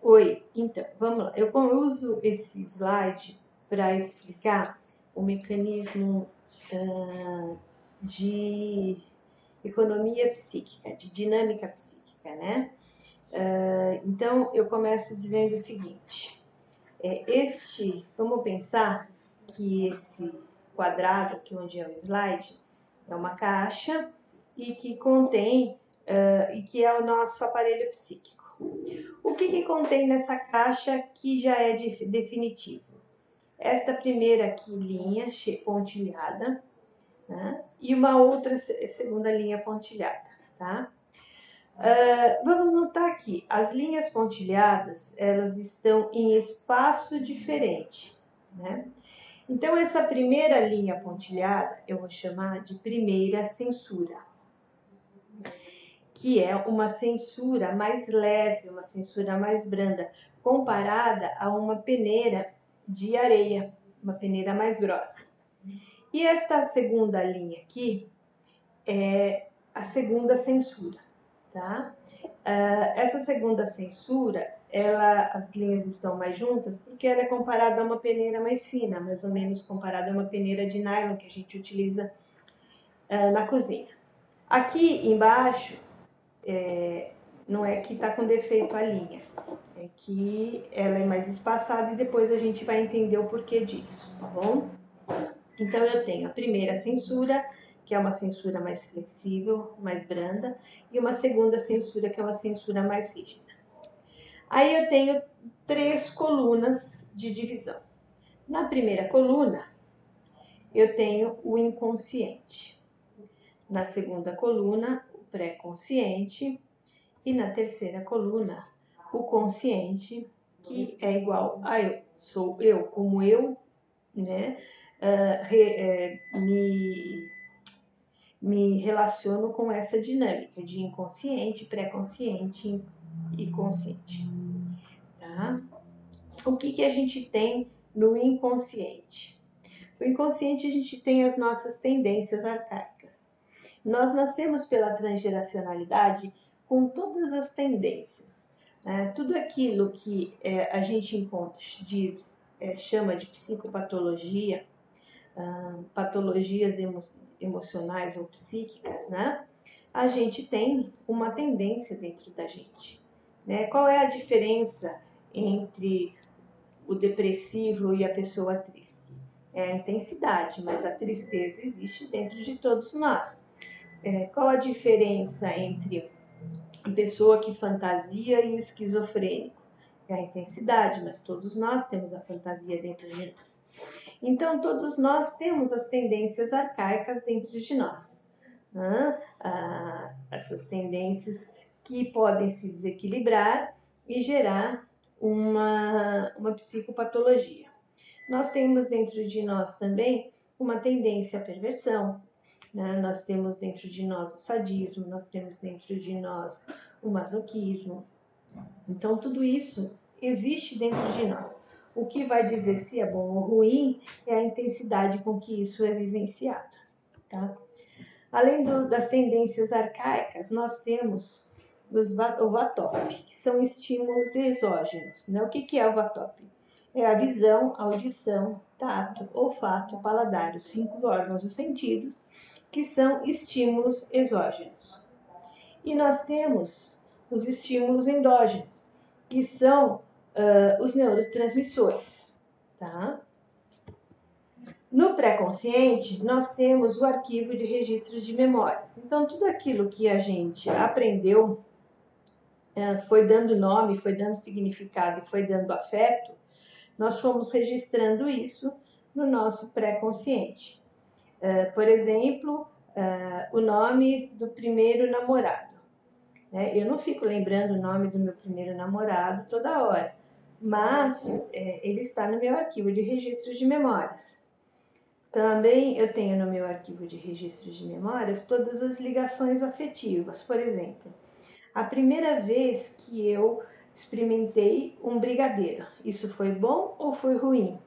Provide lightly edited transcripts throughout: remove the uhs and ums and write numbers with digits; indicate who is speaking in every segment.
Speaker 1: Oi, então, vamos lá. Eu uso esse slide para explicar o mecanismo de economia psíquica, de dinâmica psíquica, né? Então, eu começo dizendo o seguinte: vamos pensar que esse quadrado aqui onde é o slide é uma caixa e que contém e que é o nosso aparelho psíquico. O que contém nessa caixa que já é definitivo? Esta primeira aqui, linha pontilhada, né? E uma outra segunda linha pontilhada, tá? Vamos notar aqui, as linhas pontilhadas, elas estão em espaço diferente, né? Então, essa primeira linha pontilhada, eu vou chamar de primeira censura, que é uma censura mais leve, uma censura mais branda, comparada a uma peneira de areia, uma peneira mais grossa. E esta segunda linha aqui é a segunda censura, tá? Essa segunda censura, as linhas estão mais juntas porque ela é comparada a uma peneira mais fina, mais ou menos comparada a uma peneira de nylon que a gente utiliza na cozinha. Aqui embaixo, não é que está com defeito a linha, é que ela é mais espaçada e depois a gente vai entender o porquê disso, tá bom? Então, eu tenho a primeira censura, que é uma censura mais flexível, mais branda, e uma segunda censura, que é uma censura mais rígida. Aí eu tenho 3 colunas de divisão. Na primeira coluna, eu tenho o inconsciente. Na segunda coluna, o pré-consciente. E na terceira coluna, o consciente, que é igual a eu. Sou eu, como eu, né? Me relaciono com essa dinâmica de inconsciente, pré-consciente e consciente. Tá? O que a gente tem no inconsciente? No inconsciente a gente tem as nossas tendências arcaicas. Nós nascemos pela transgeracionalidade com todas as tendências. Né? Tudo aquilo que a gente encontra, chama de psicopatologia, patologias emocionais ou psíquicas, né? A gente tem uma tendência dentro da gente. Né? Qual é a diferença entre o depressivo e a pessoa triste? É a intensidade, mas a tristeza existe dentro de todos nós. Qual a diferença entre a pessoa que fantasia e o esquizofrênico? É a intensidade, mas todos nós temos a fantasia dentro de nós. Então, todos nós temos as tendências arcaicas dentro de nós. Essas tendências que podem se desequilibrar e gerar uma psicopatologia. Nós temos dentro de nós também uma tendência à perversão, né? Nós temos dentro de nós o sadismo, nós temos dentro de nós o masoquismo. Então, tudo isso existe dentro de nós. O que vai dizer se é bom ou ruim é a intensidade com que isso é vivenciado. Tá? Além das tendências arcaicas, nós temos o VATOP, que são estímulos exógenos. Né? O que é o VATOP? É a visão, audição, tato, olfato, paladar, os 5 órgãos dos sentidos, que são estímulos exógenos. E nós temos os estímulos endógenos, que são os neurotransmissores. Tá? No pré-consciente, nós temos o arquivo de registros de memórias. Então, tudo aquilo que a gente aprendeu, foi dando nome, foi dando significado e foi dando afeto, nós fomos registrando isso no nosso pré-consciente. Por exemplo, o nome do primeiro namorado. Eu não fico lembrando o nome do meu primeiro namorado toda hora, mas ele está no meu arquivo de registros de memórias. Também eu tenho no meu arquivo de registros de memórias todas as ligações afetivas. Por exemplo, a primeira vez que eu experimentei um brigadeiro, isso foi bom ou foi ruim?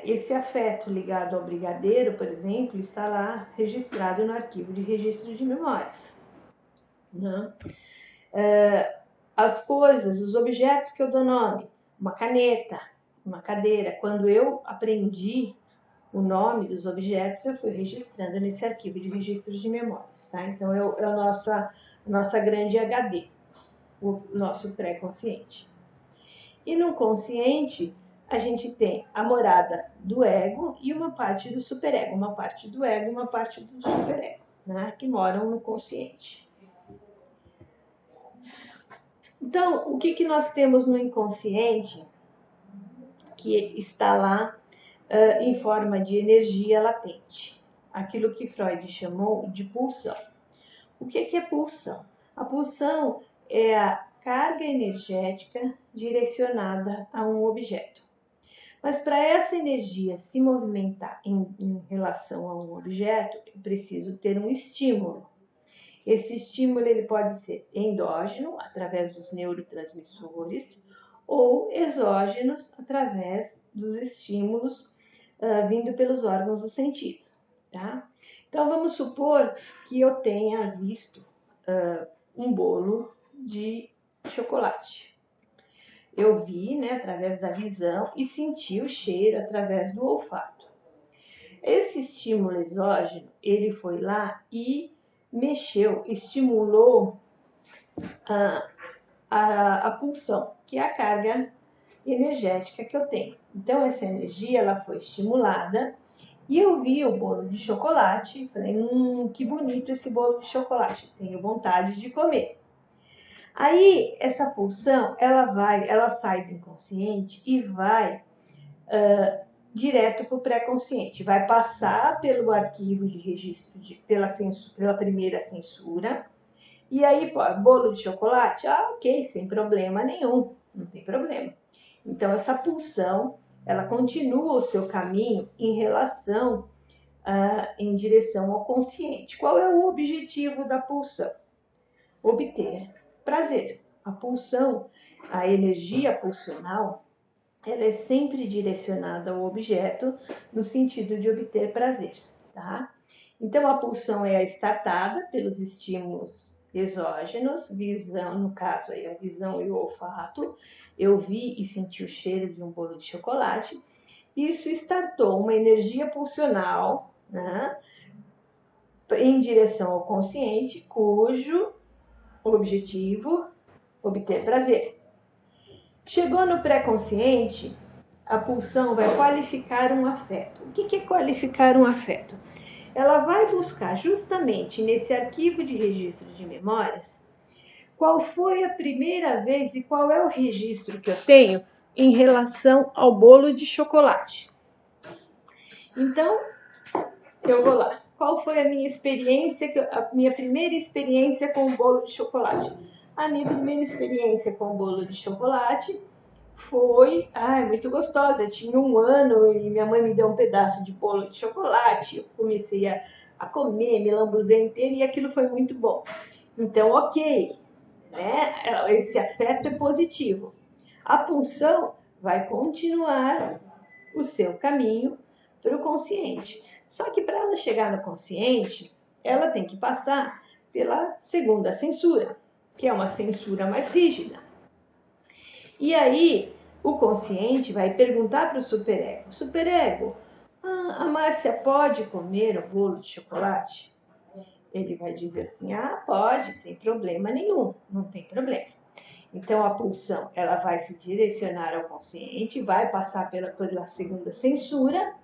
Speaker 1: Esse afeto ligado ao brigadeiro, por exemplo, está lá registrado no arquivo de registro de memórias. as coisas, os objetos que eu dou nome, uma caneta, uma cadeira. Quando eu aprendi o nome dos objetos, eu fui registrando nesse arquivo de registros de memórias, tá? Então, é a nossa grande HD, o nosso pré-consciente. E no consciente, a gente tem a morada do ego e uma parte do superego, uma parte do ego e uma parte do superego, né? Que moram no consciente. Então, o que nós temos no inconsciente que está lá em forma de energia latente? Aquilo que Freud chamou de pulsão. O que é pulsão? A pulsão é a carga energética direcionada a um objeto. Mas para essa energia se movimentar em relação a um objeto, eu preciso ter um estímulo. Esse estímulo ele pode ser endógeno, através dos neurotransmissores, ou exógenos, através dos estímulos vindo pelos órgãos do sentido. Tá? Então, vamos supor que eu tenha visto um bolo de chocolate. Eu vi, né, através da visão e senti o cheiro através do olfato. Esse estímulo exógeno, ele foi lá e mexeu, estimulou a pulsão, que é a carga energética que eu tenho. Então, essa energia ela foi estimulada e eu vi o bolo de chocolate e falei, que bonito esse bolo de chocolate, tenho vontade de comer. Aí, essa pulsão, ela sai do inconsciente e vai direto para o pré-consciente. Vai passar pelo arquivo de registro, pela primeira censura. E aí, bolo de chocolate? Ok, sem problema nenhum, não tem problema. Então, essa pulsão, ela continua o seu caminho em direção ao consciente. Qual é o objetivo da pulsão? Obter prazer. A pulsão, a energia pulsional, ela é sempre direcionada ao objeto no sentido de obter prazer, tá? Então, a pulsão é startada pelos estímulos exógenos, visão, no caso aí a visão e o olfato. Eu vi e senti o cheiro de um bolo de chocolate. Isso startou uma energia pulsional, né, em direção ao consciente, cujo objetivo obter prazer. Chegou no pré-consciente, a pulsão vai qualificar um afeto. O que é qualificar um afeto? Ela vai buscar justamente nesse arquivo de registro de memórias qual foi a primeira vez e qual é o registro que eu tenho em relação ao bolo de chocolate. Então, eu vou lá. Qual foi a minha primeira experiência com o bolo de chocolate? A minha primeira experiência com o bolo de chocolate foi muito gostosa. Eu tinha 1 ano e minha mãe me deu um pedaço de bolo de chocolate. Eu comecei a comer, me lambuzei inteira e aquilo foi muito bom. Então, ok, né? Esse afeto é positivo. A pulsão vai continuar o seu caminho para o consciente. Só que para ela chegar no consciente, ela tem que passar pela segunda censura, que é uma censura mais rígida. E aí, o consciente vai perguntar para o superego: superego, a Márcia pode comer o bolo de chocolate? Ele vai dizer assim: pode, sem problema nenhum, não tem problema. Então, a pulsão ela vai se direcionar ao consciente, vai passar pela segunda censura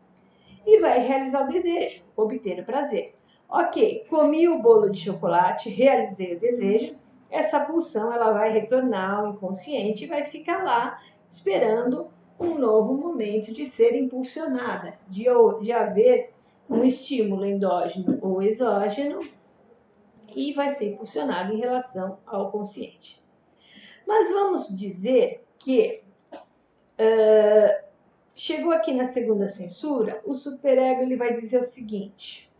Speaker 1: e vai realizar o desejo, obter o prazer. Ok, comi o bolo de chocolate, realizei o desejo, essa pulsão ela vai retornar ao inconsciente e vai ficar lá esperando um novo momento de ser impulsionada, de haver um estímulo endógeno ou exógeno e vai ser impulsionado em relação ao consciente. Mas vamos dizer que chegou aqui na segunda censura, o superego ele vai dizer o seguinte: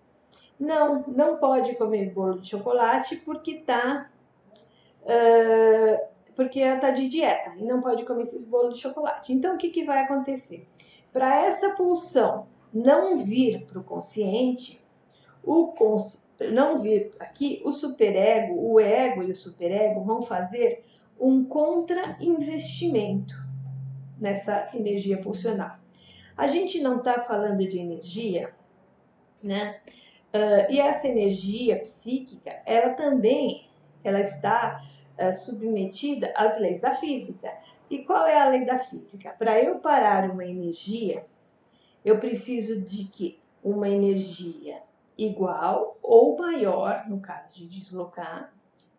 Speaker 1: não pode comer bolo de chocolate porque está de dieta e não pode comer esses bolos de chocolate. Então, o que vai acontecer? Para essa pulsão não vir para o consciente, não vir aqui, o superego, o ego e o superego vão fazer um contra-investimento nessa energia pulsional. A gente não está falando de energia, né? E essa energia psíquica, ela está submetida às leis da física. E qual é a lei da física? Para eu parar uma energia, eu preciso de que uma energia igual ou maior, no caso de deslocar,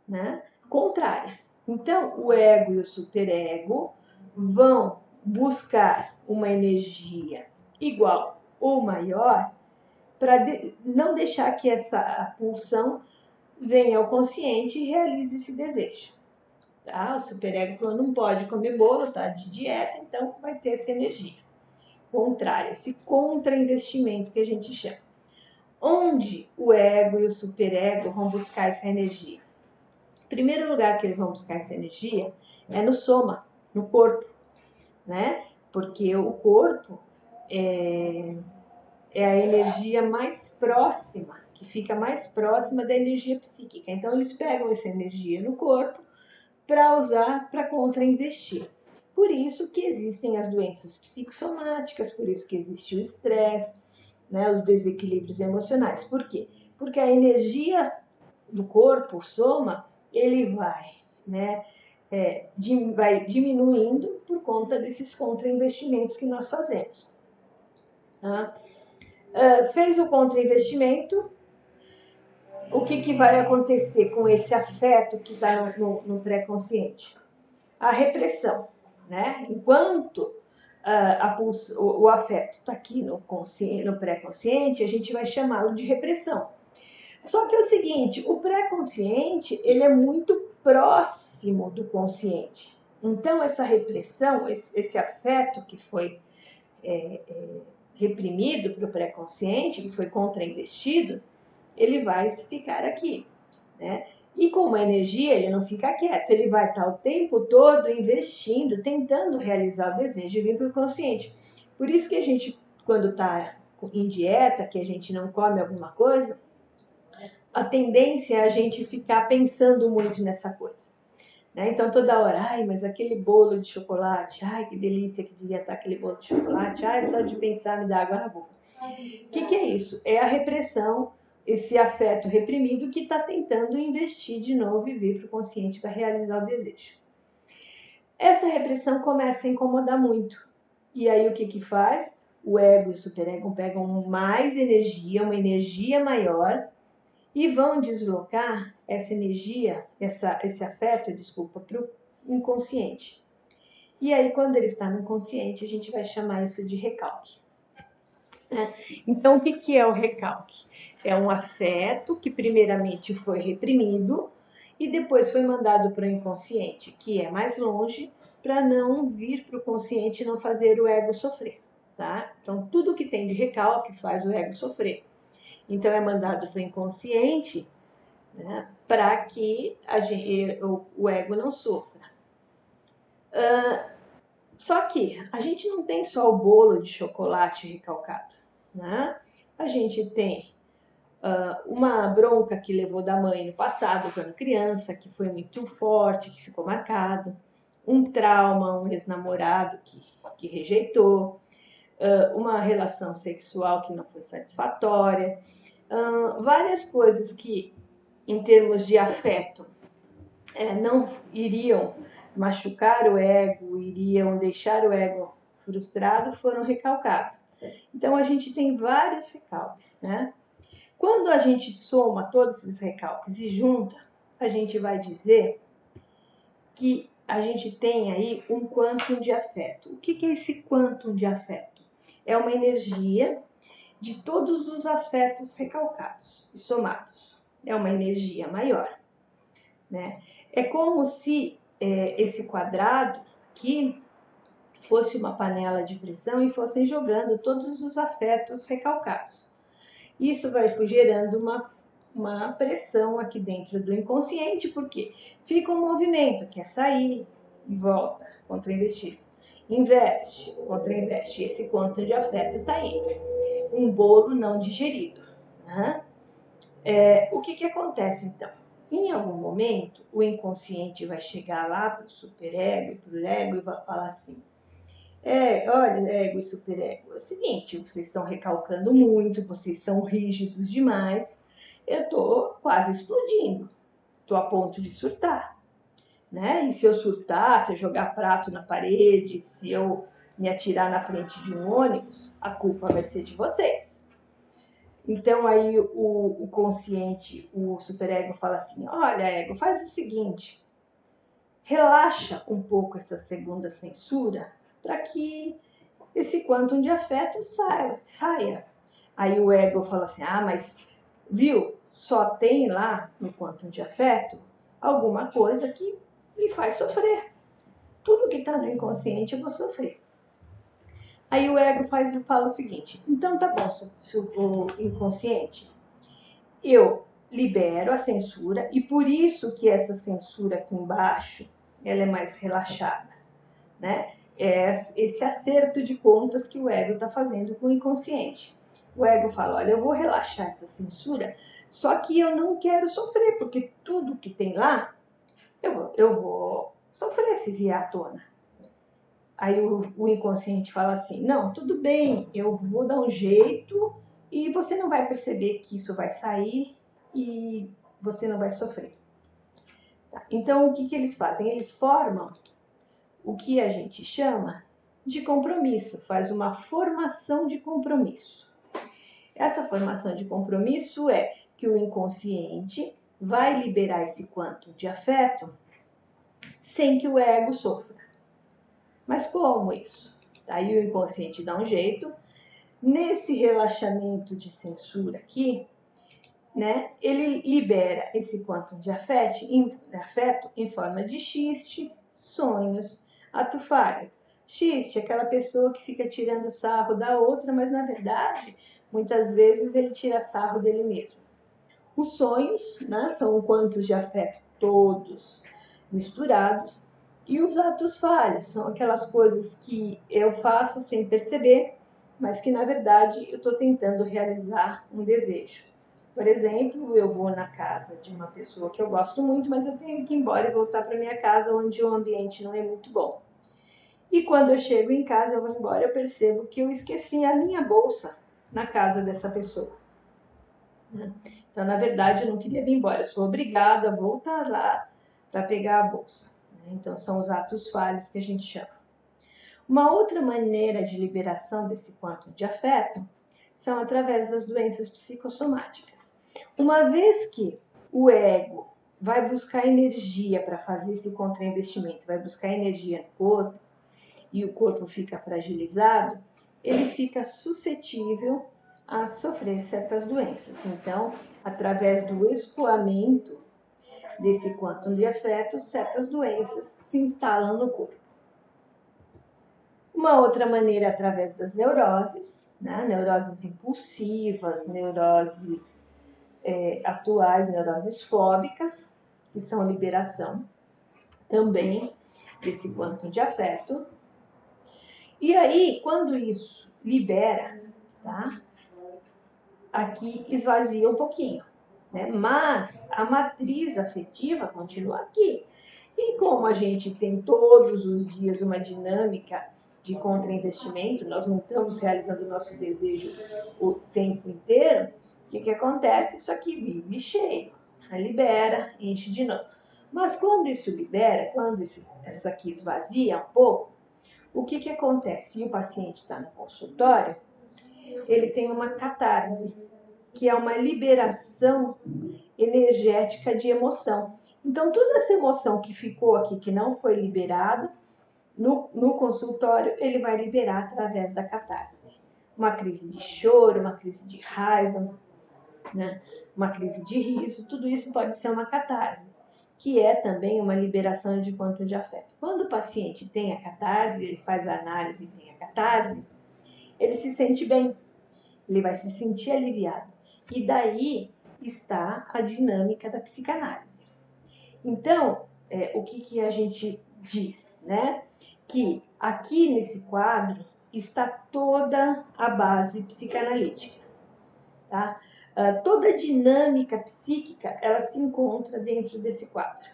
Speaker 1: né? Contrária. Então, o ego e o superego vão buscar uma energia igual ou maior para não deixar que essa pulsão venha ao consciente e realize esse desejo. Tá? O superego falou, não pode comer bolo, tá de dieta, então vai ter essa energia contrária, esse contra-investimento que a gente chama. Onde o ego e o superego vão buscar essa energia? O primeiro lugar que eles vão buscar essa energia é no soma, no corpo, né? Porque o corpo é a energia mais próxima, que fica mais próxima da energia psíquica. Então, eles pegam essa energia no corpo para usar para contra-investir. Por isso que existem as doenças psicossomáticas, por isso que existe o estresse, né, os desequilíbrios emocionais. Por quê? Porque a energia do corpo, o soma, ele vai, né, vai diminuindo por conta desses contra-investimentos que nós fazemos. Tá? Fez o contra-investimento, o que vai acontecer com esse afeto que está no pré-consciente? A repressão, né? Enquanto o afeto está aqui no pré-consciente, a gente vai chamá-lo de repressão. Só que é o seguinte, o pré-consciente, ele é muito próximo do consciente. Então, essa repressão, esse afeto que foi reprimido para o pré-consciente, que foi contra-investido, ele vai ficar aqui, né? E com uma energia, ele não fica quieto, ele vai estar o tempo todo investindo, tentando realizar o desejo e vir para o consciente. Por isso que a gente, quando está em dieta, que a gente não come alguma coisa, a tendência é a gente ficar pensando muito nessa coisa. Né? Então, toda hora, ai, mas aquele bolo de chocolate, ai, que delícia que devia estar aquele bolo de chocolate, ai, só de pensar me dá água na boca. O que é isso? É a repressão, esse afeto reprimido que está tentando investir de novo e vir para o consciente para realizar o desejo. Essa repressão começa a incomodar muito. E aí o que faz? O ego e o superego pegam mais energia, uma energia maior, e vão deslocar essa energia, esse afeto, para o inconsciente. E aí, quando ele está no inconsciente, a gente vai chamar isso de recalque. Então, o que é o recalque? É um afeto que primeiramente foi reprimido e depois foi mandado para o inconsciente, que é mais longe, para não vir para o consciente e não fazer o ego sofrer. Tá? Então, tudo que tem de recalque faz o ego sofrer. Então, é mandado para o inconsciente, né, para que o ego não sofra. Só que a gente não tem só o bolo de chocolate recalcado. Né? A gente tem uma bronca que levou da mãe no passado, quando criança, que foi muito forte, que ficou marcado. Um trauma, um ex-namorado que rejeitou. Uma relação sexual que não foi satisfatória. Várias coisas que, em termos de afeto, não iriam machucar o ego, iriam deixar o ego frustrado, foram recalcados. Então, a gente tem vários recalques, né? Quando a gente soma todos esses recalques e junta, a gente vai dizer que a gente tem aí um quantum de afeto. O que é esse quantum de afeto? É uma energia de todos os afetos recalcados e somados. É uma energia maior, né? É como se esse quadrado aqui fosse uma panela de pressão e fossem jogando todos os afetos recalcados. Isso vai gerando uma pressão aqui dentro do inconsciente, porque fica um movimento, que é sair e volta, contra-investir. Investe, contra-investe. Esse quantum de afeto está aí. Um bolo não digerido. Né? O que acontece então? Em algum momento, o inconsciente vai chegar lá para o superego e para o ego e vai falar assim: olha, ego e superego, é o seguinte, vocês estão recalcando muito, vocês são rígidos demais, eu estou quase explodindo, estou a ponto de surtar, né? E se eu surtar, se eu jogar prato na parede, se eu me atirar na frente de um ônibus, a culpa vai ser de vocês. Então aí o consciente, o superego fala assim: olha, ego, faz o seguinte, relaxa um pouco essa segunda censura para que esse quantum de afeto saia. Aí o ego fala assim: mas viu, só tem lá no quantum de afeto alguma coisa que me faz sofrer. Tudo que está no inconsciente eu vou sofrer. Aí o ego fala o seguinte: então tá bom, o inconsciente, eu libero a censura e por isso que essa censura aqui embaixo ela é mais relaxada, né? É esse acerto de contas que o ego está fazendo com o inconsciente. O ego fala: olha, eu vou relaxar essa censura, só que eu não quero sofrer, porque tudo que tem lá eu vou sofrer se vier à tona. Aí o inconsciente fala assim: não, tudo bem, eu vou dar um jeito e você não vai perceber que isso vai sair e você não vai sofrer. Tá? Então, o que eles fazem? Eles formam o que a gente chama de compromisso, faz uma formação de compromisso. Essa formação de compromisso é que o inconsciente vai liberar esse quantum de afeto sem que o ego sofra. Mas como isso? Aí o inconsciente dá um jeito. Nesse relaxamento de censura aqui, né, ele libera esse quantum de afeto em forma de xiste, sonhos, ato falho. Xiste, aquela pessoa que fica tirando sarro da outra, mas na verdade, muitas vezes ele tira sarro dele mesmo. Os sonhos, né, são quantos de afeto todos misturados. E os atos falhos são aquelas coisas que eu faço sem perceber, mas que na verdade eu estou tentando realizar um desejo. Por exemplo, eu vou na casa de uma pessoa que eu gosto muito, mas eu tenho que ir embora e voltar para minha casa onde o ambiente não é muito bom. E quando eu chego em casa, eu vou embora, eu percebo que eu esqueci a minha bolsa na casa dessa pessoa. Então, na verdade, eu não queria vir embora, eu sou obrigada a voltar lá para pegar a bolsa. Então, são os atos falhos que a gente chama. Uma outra maneira de liberação desse quantum de afeto são através das doenças psicossomáticas. Uma vez que o ego vai buscar energia para fazer esse contrainvestimento, vai buscar energia no corpo, e o corpo fica fragilizado, ele fica suscetível a sofrer certas doenças. Então, através do escoamento desse quantum de afeto, certas doenças se instalam no corpo. Uma outra maneira é através das neuroses, né? Neuroses impulsivas, neuroses atuais, neuroses fóbicas, que são liberação também desse quantum de afeto. E aí, quando isso libera, tá? Aqui esvazia um pouquinho, né? Mas a matriz afetiva continua aqui. E como a gente tem todos os dias uma dinâmica de contrainvestimento, nós não estamos realizando o nosso desejo o tempo inteiro, o que acontece? Isso aqui vive cheio, libera, enche de novo. Mas quando isso libera, quando essa aqui esvazia um pouco, o que acontece? E o paciente está no consultório, ele tem uma catarse, que é uma liberação energética de emoção. Então, toda essa emoção que ficou aqui, que não foi liberada, no consultório, ele vai liberar através da catarse. Uma crise de choro, uma crise de raiva, né? Uma crise de riso, tudo isso pode ser uma catarse, que é também uma liberação de quantum de afeto. Quando o paciente tem a catarse, ele faz a análise e tem a catarse, ele se sente bem, ele vai se sentir aliviado. E daí está a dinâmica da psicanálise. Então, o que a gente diz, né? Que aqui nesse quadro está toda a base psicanalítica, tá? Toda a dinâmica psíquica, ela se encontra dentro desse quadro.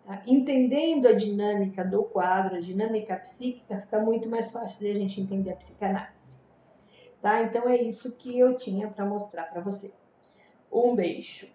Speaker 1: Tá? Entendendo a dinâmica do quadro, a dinâmica psíquica, fica muito mais fácil de a gente entender a psicanálise. Tá? Então é isso que eu tinha para mostrar para você. Um beijo.